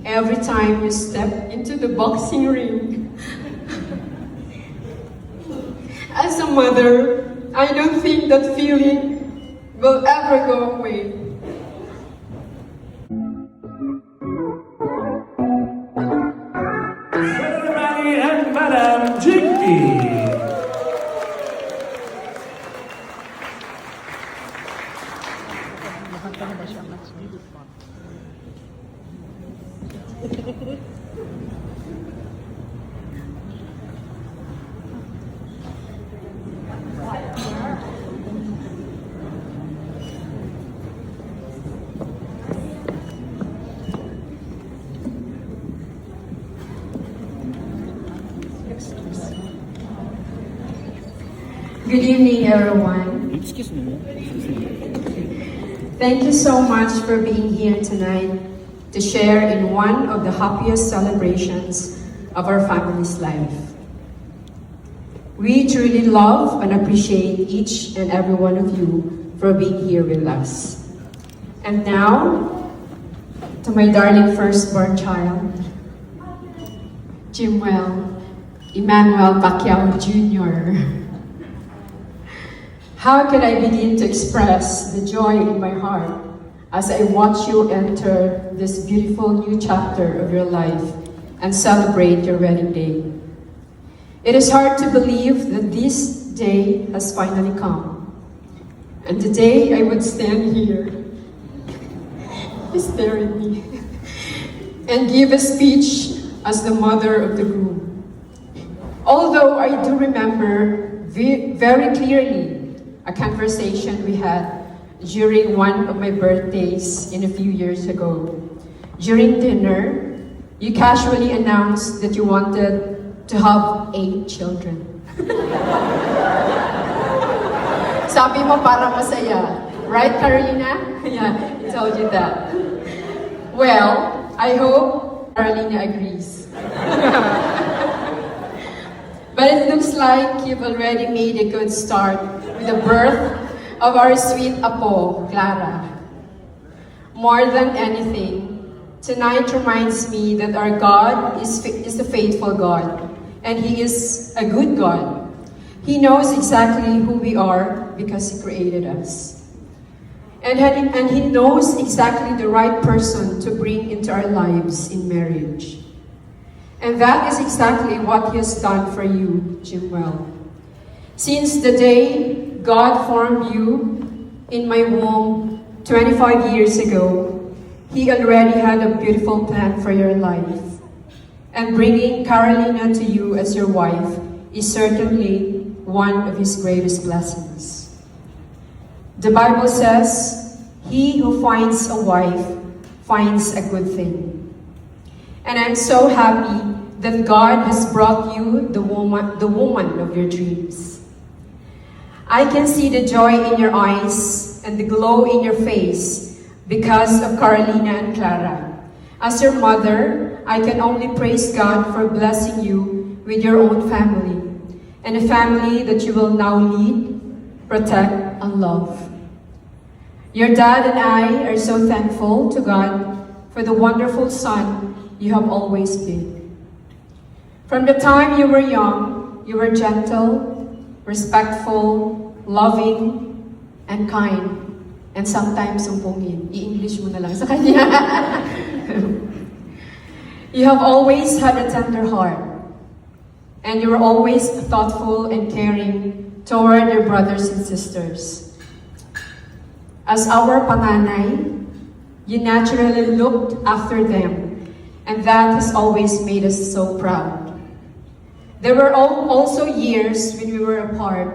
every time you step into the boxing ring. As a mother, I don't think that feeling will ever go away. Senator Manny and Madam Jinky. Good evening, everyone. Excuse me. Thank you so much for being here tonight to share in one of the happiest celebrations of our family's life. We truly love and appreciate each and every one of you for being here with us. And now, to my darling firstborn child, Jimwell Emmanuel Pacquiao Jr. How can I begin to express the joy in my heart as I watch you enter this beautiful new chapter of your life and celebrate your wedding day? It is hard to believe that this day has finally come. And today I would stand here, stare at me, and give a speech as the mother of the groom. Although I do remember very clearly a conversation we had during one of my birthdays a few years ago. During dinner, you casually announced that you wanted to have 8 children. Sabi mo para masaya. Right, Carolina? Yeah, he told you that. Well, I hope Carolina agrees. But it looks like you've already made a good start with the birth of our sweet Apo, Clara. More than anything, tonight reminds me that our God is a faithful God, and He is a good God. He knows exactly who we are because He created us. And He knows exactly the right person to bring into our lives in marriage. And that is exactly what He has done for you, Jimwell. Since the day God formed you in my womb 25 years ago, He already had a beautiful plan for your life. And bringing Carolina to you as your wife is certainly one of His greatest blessings. The Bible says, "He who finds a wife finds a good thing." And I'm so happy that God has brought you the woman of your dreams. I can see the joy in your eyes and the glow in your face because of Carolina and Clara. As your mother, I can only praise God for blessing you with your own family, and a family that you will now lead, protect, and love. Your dad and I are so thankful to God for the wonderful son you have always been. From the time you were young, you were gentle, respectful, loving, and kind, and sometimes sumpungin. I-English mo na lang sa kanya. You have always had a tender heart, and you were always thoughtful and caring toward your brothers and sisters. As our panganay, you naturally looked after them, and that has always made us so proud. There were also years when we were apart,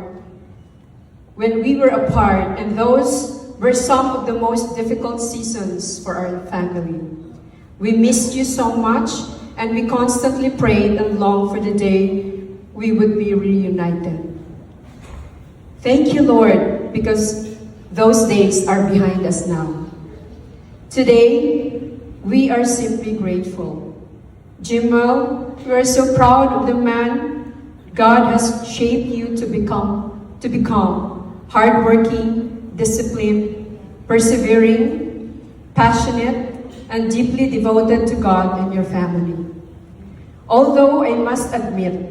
and those were some of the most difficult seasons for our family. We missed you so much, and we constantly prayed and longed for the day we would be reunited. Thank you, Lord, because those days are behind us now. Today, we are simply grateful. Jimwell, we are so proud of the man God has shaped you to become hardworking, disciplined, persevering, passionate, and deeply devoted to God and your family. Although I must admit,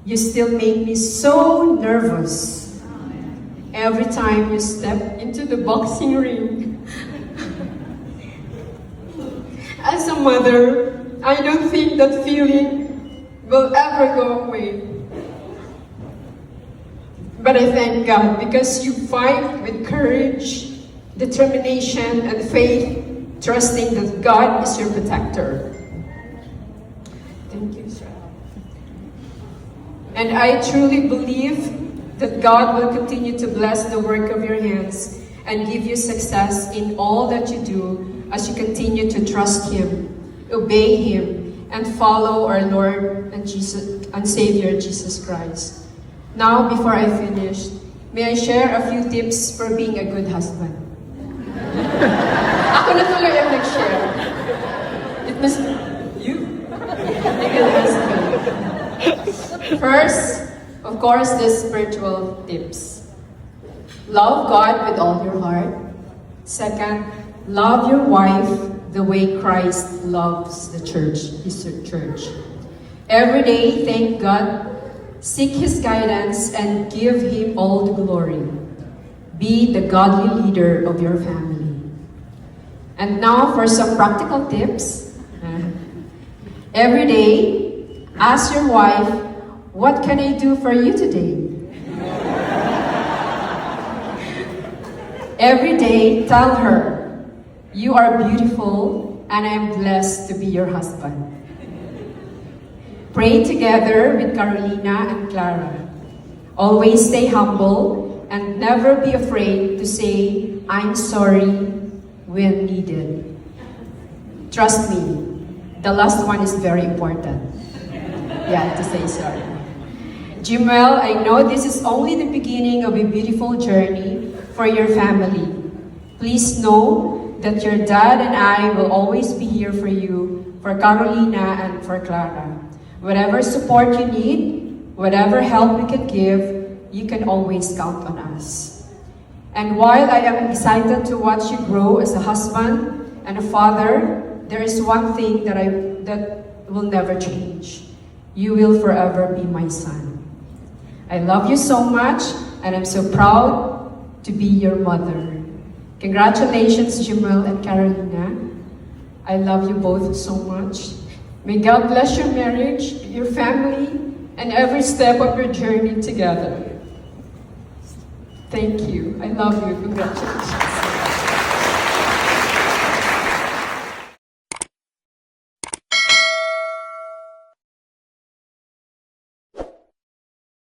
you still make me so nervous every time you step into the boxing ring. As a mother, I don't think that feeling will ever go away. But I thank God because you fight with courage, determination, and faith, trusting that God is your protector. Thank you, sir. And I truly believe that God will continue to bless the work of your hands and give you success in all that you do as you continue to trust Him, obey Him, and follow our Lord and Savior Jesus Christ. Now, before I finish, may I share a few tips for being a good husband? Ako na tuloy ang nag-share. It must you. A good husband. First, of course, the spiritual tips. Love God with all your heart. Second, love your wife the way Christ loves the church, His church. Every day, thank God, seek His guidance, and give Him all the glory. Be the godly leader of your family. And now for some practical tips. Every day, ask your wife, what can I do for you today? Every day, tell her, you are beautiful and I am blessed to be your husband. Pray together with Carolina and Clara. Always stay humble and never be afraid to say, I'm sorry when needed. Trust me, the last one is very important. Yeah, to say sorry. Jimel, I know this is only the beginning of a beautiful journey for your family. Please know that your dad and I will always be here for you, for Carolina and for Clara. Whatever support you need, whatever help we can give, you can always count on us. And while I am excited to watch you grow as a husband and a father, there is one thing that will never change. You will forever be my son. I love you so much, and I'm so proud to be your mother. Congratulations, Jimel and Carolina. I love you both so much. May God bless your marriage, your family, and every step of your journey together. Thank you. I love you. Congratulations.